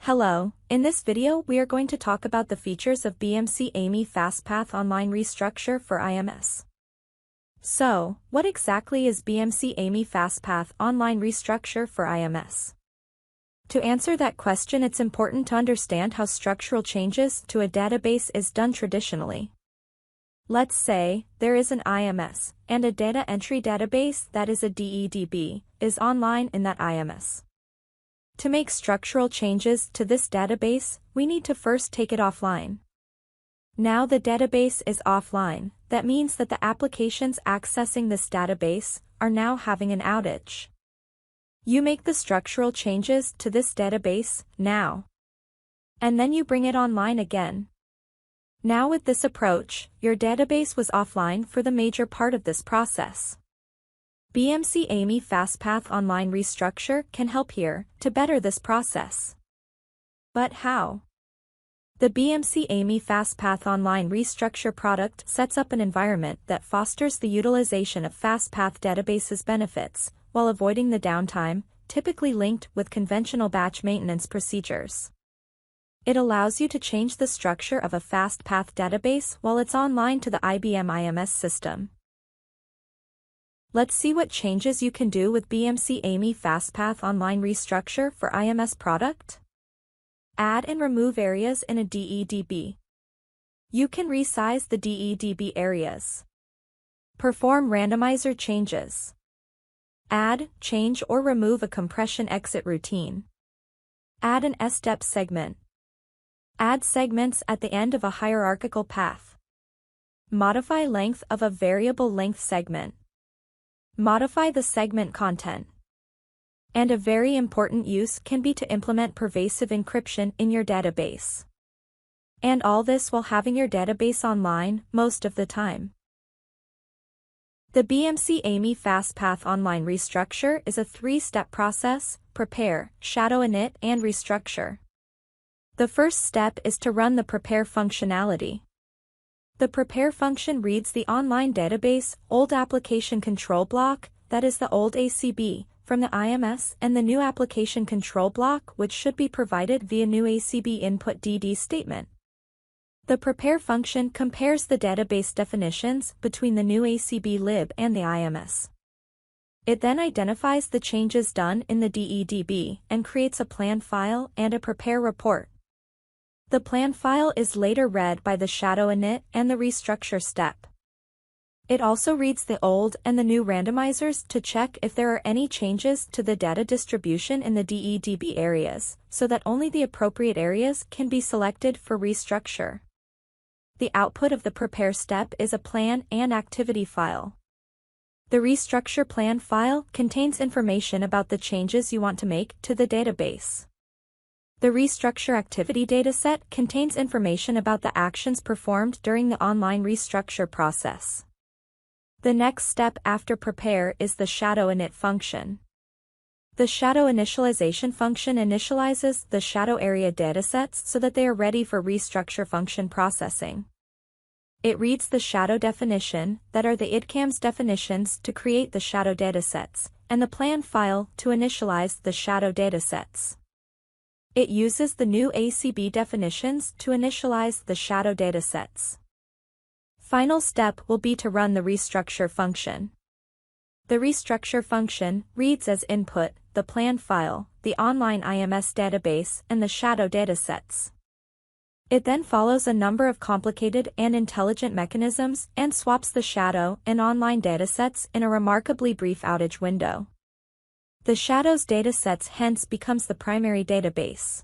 Hello, in this video we are going to talk about the features of BMC AMI FastPath Online Restructure for IMS. So, what exactly is BMC AMI FastPath Online Restructure for IMS? To answer that question, it's important to understand how structural changes to a database is done traditionally. Let's say there is an IMS, and a data entry database that is a DEDB is online in that IMS. To make structural changes to this database, we need to first take it offline. Now the database is offline, that means that the applications accessing this database are now having an outage. You make the structural changes to this database now. And then you bring it online again. Now with this approach, your database was offline for the major part of this process. BMC AMI FastPath Online Restructure can help here to better this process. But how? The BMC AMI FastPath Online Restructure product sets up an environment that fosters the utilization of FastPath databases benefits, while avoiding the downtime, typically linked with conventional batch maintenance procedures. It allows you to change the structure of a FastPath database while it's online to the IBM IMS system. Let's see what changes you can do with BMC AMI FastPath Online Restructure for IMS product. Add and remove areas in a DEDB. You can resize the DEDB areas. Perform randomizer changes. Add, change or remove a compression exit routine. Add an S-step segment. Add segments at the end of a hierarchical path. Modify length of a variable length segment. Modify the segment content. And a very important use can be to implement pervasive encryption in your database. And all this while having your database online most of the time. The BMC AMI FastPath Online Restructure is a three-step process: prepare, shadow init, and restructure. The first step is to run the prepare functionality. The prepare function reads the online database old application control block, that is the old ACB, from the IMS, and the new application control block, which should be provided via new ACB input DD statement. The prepare function compares the database definitions between the new ACB lib and the IMS. It then identifies the changes done in the DEDB and creates a plan file and a prepare report. The plan file is later read by the shadow init and the restructure step. It also reads the old and the new randomizers to check if there are any changes to the data distribution in the DEDB areas, so that only the appropriate areas can be selected for restructure. The output of the prepare step is a plan and activity file. The restructure plan file contains information about the changes you want to make to the database. The restructure activity dataset contains information about the actions performed during the online restructure process. The next step after prepare is the shadow init function. The shadow initialization function initializes the shadow area datasets so that they are ready for restructure function processing. It reads the shadow definition, that are the IDCAMS definitions to create the shadow datasets, and the plan file to initialize the shadow datasets. It uses the new ACB definitions to initialize the shadow datasets. Final step will be to run the restructure function. The restructure function reads as input the plan file, the online IMS database, and the shadow datasets. It then follows a number of complicated and intelligent mechanisms and swaps the shadow and online datasets in a remarkably brief outage window. The shadow's datasets hence becomes the primary database.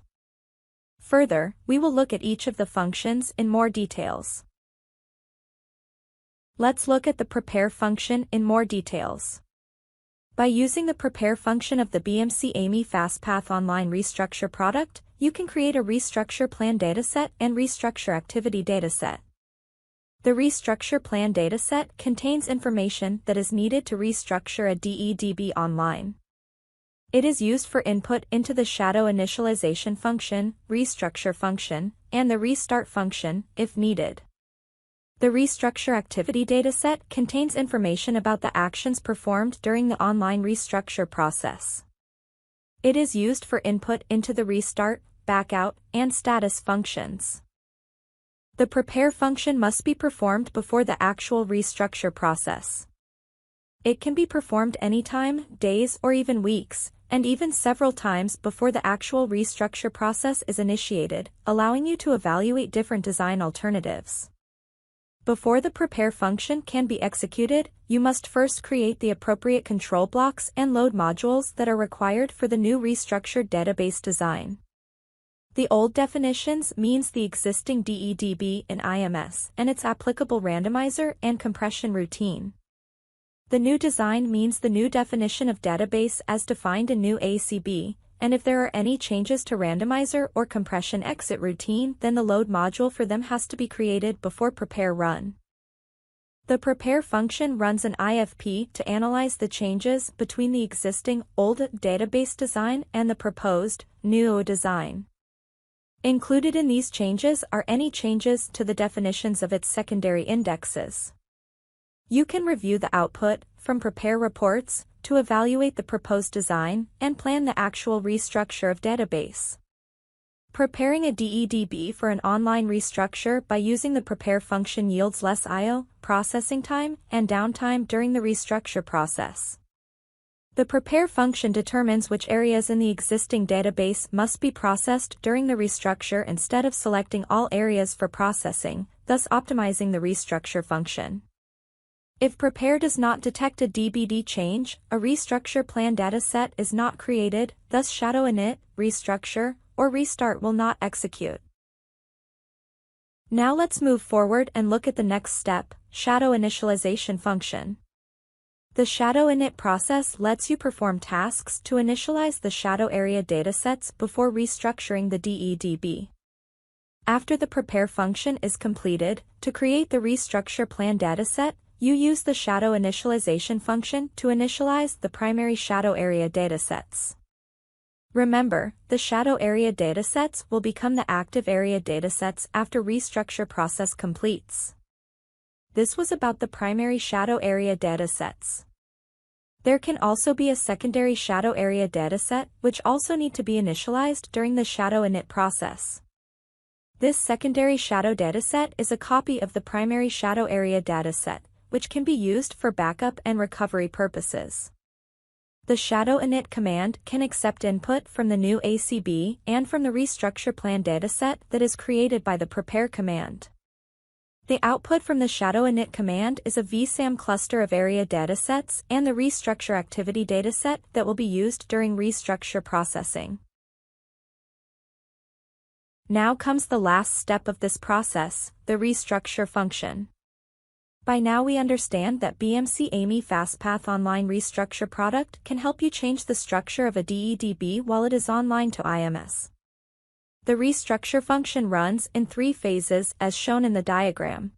Further, we will look at each of the functions in more details. Let's look at the prepare function in more details. By using the prepare function of the BMC AMI FastPath Online Restructure product, you can create a restructure plan dataset and restructure activity dataset. The restructure plan dataset contains information that is needed to restructure a DEDB online. It is used for input into the shadow initialization function, restructure function, and the restart function, if needed. The restructure activity dataset contains information about the actions performed during the online restructure process. It is used for input into the restart, backout, and status functions. The prepare function must be performed before the actual restructure process. It can be performed anytime, days or even weeks, and even several times before the actual restructure process is initiated, allowing you to evaluate different design alternatives. Before the prepare function can be executed, you must first create the appropriate control blocks and load modules that are required for the new restructured database design. The old definitions means the existing DEDB in IMS and its applicable randomizer and compression routine. The new design means the new definition of database as defined in new ACB, and if there are any changes to randomizer or compression exit routine, then the load module for them has to be created before prepare run. The prepare function runs an IFP to analyze the changes between the existing old database design and the proposed new design. Included in these changes are any changes to the definitions of its secondary indexes. You can review the output from prepare reports to evaluate the proposed design and plan the actual restructure of database. Preparing a DEDB for an online restructure by using the prepare function yields less I/O, processing time, and downtime during the restructure process. The prepare function determines which areas in the existing database must be processed during the restructure instead of selecting all areas for processing, thus optimizing the restructure function. If prepare does not detect a DBD change, a restructure plan dataset is not created, thus shadow init, restructure, or restart will not execute. Now let's move forward and look at the next step, shadow initialization function. The shadow init process lets you perform tasks to initialize the shadow area datasets before restructuring the DEDB. After the prepare function is completed, to create the restructure plan dataset, you use the shadow initialization function to initialize the primary shadow area datasets. Remember, the shadow area datasets will become the active area datasets after restructure process completes. This was about the primary shadow area datasets. There can also be a secondary shadow area dataset which also need to be initialized during the shadow init process. This secondary shadow dataset is a copy of the primary shadow area dataset, which can be used for backup and recovery purposes. The shadow init command can accept input from the new ACB and from the restructure plan dataset that is created by the prepare command. The output from the shadow init command is a vSAM cluster of area datasets and the restructure activity dataset that will be used during restructure processing. Now comes the last step of this process, the restructure function. By now we understand that BMC AMI FastPath Online Restructure product can help you change the structure of a DEDB while it is online to IMS. The restructure function runs in 3 phases as shown in the diagram.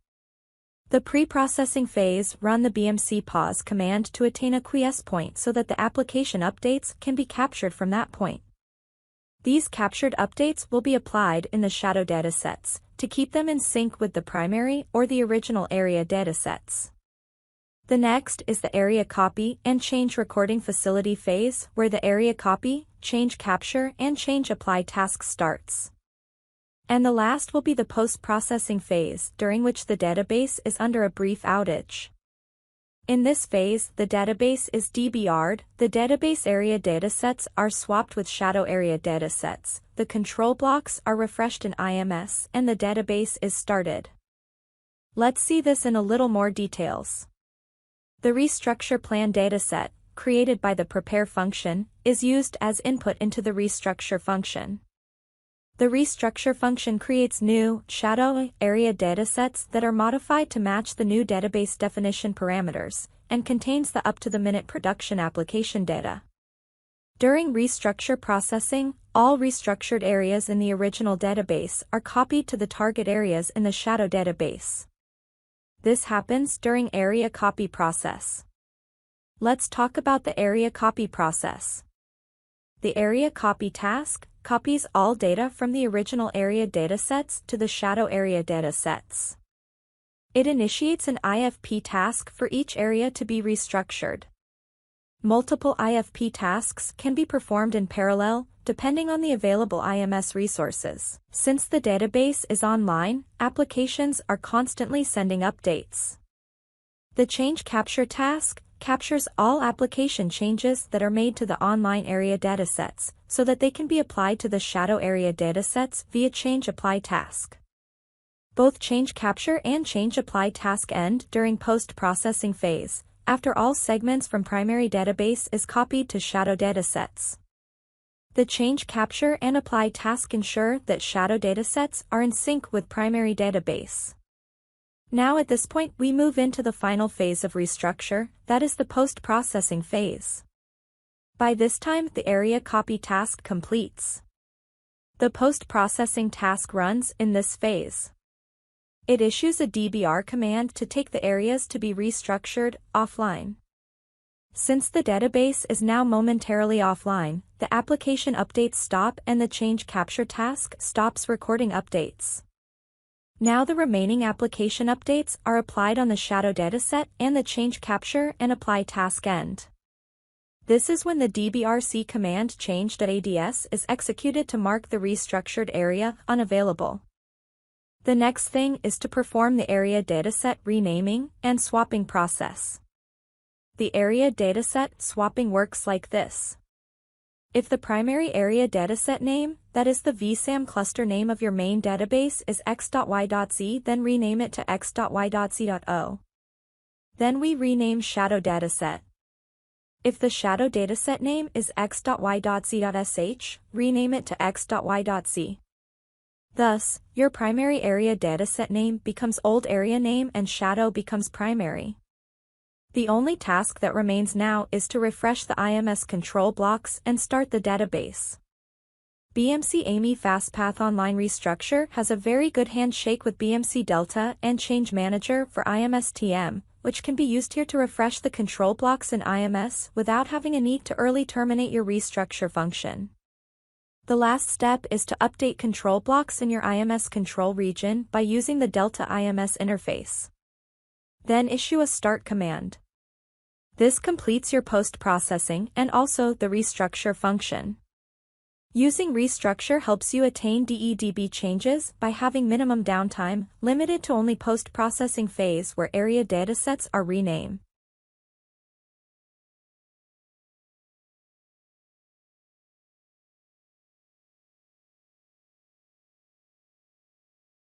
The pre-processing phase run the BMC pause command to attain a quiesce point so that the application updates can be captured from that point. These captured updates will be applied in the shadow datasets to keep them in sync with the primary or the original area datasets. The next is the area copy and change recording facility phase, where the area copy, change capture and change apply task starts. And the last will be the post-processing phase, during which the database is under a brief outage. In this phase, the database is DBR'd, the database area datasets are swapped with shadow area datasets, the control blocks are refreshed in IMS, and the database is started. Let's see this in a little more details. The restructure plan dataset, created by the prepare function, is used as input into the restructure function. The restructure function creates new, shadow area datasets that are modified to match the new database definition parameters, and contains the up-to-the-minute production application data. During restructure processing, all restructured areas in the original database are copied to the target areas in the shadow database. This happens during area copy process. Let's talk about the area copy process. The area copy task copies all data from the original area datasets to the shadow area datasets. It initiates an IFP task for each area to be restructured. Multiple IFP tasks can be performed in parallel, depending on the available IMS resources. Since the database is online, applications are constantly sending updates. The change capture task captures all application changes that are made to the online area datasets, so that they can be applied to the shadow area datasets via change apply task. Both change capture and change apply task end during post-processing phase, after all segments from primary database is copied to shadow datasets. The change capture and apply task ensure that shadow datasets are in sync with primary database. Now at this point we move into the final phase of restructure, that is the post-processing phase. By this time the area copy task completes. The post-processing task runs in this phase. It issues a DBR command to take the areas to be restructured offline. Since the database is now momentarily offline, the application updates stop and the change capture task stops recording updates. Now the remaining application updates are applied on the shadow dataset and the change capture and apply task end. This is when the DBRC command change.ads is executed to mark the restructured area unavailable. The next thing is to perform the area dataset renaming and swapping process. The area dataset swapping works like this. If the primary area dataset name, that is the vSAM cluster name of your main database, is x.y.z, then rename it to x.y.z.o. Then we rename shadow dataset. If the shadow dataset name is x.y.z.sh, rename it to x.y.z. Thus, your primary area dataset name becomes old area name and shadow becomes primary. The only task that remains now is to refresh the IMS control blocks and start the database. BMC AMI FastPath Online Restructure has a very good handshake with BMC Delta and Change Manager for IMS TM, which can be used here to refresh the control blocks in IMS without having a need to early terminate your restructure function. The last step is to update control blocks in your IMS control region by using the Delta IMS interface. Then issue a start command. This completes your post-processing and also the restructure function. Using restructure helps you attain DEDB changes by having minimum downtime, limited to only post-processing phase where area datasets are renamed.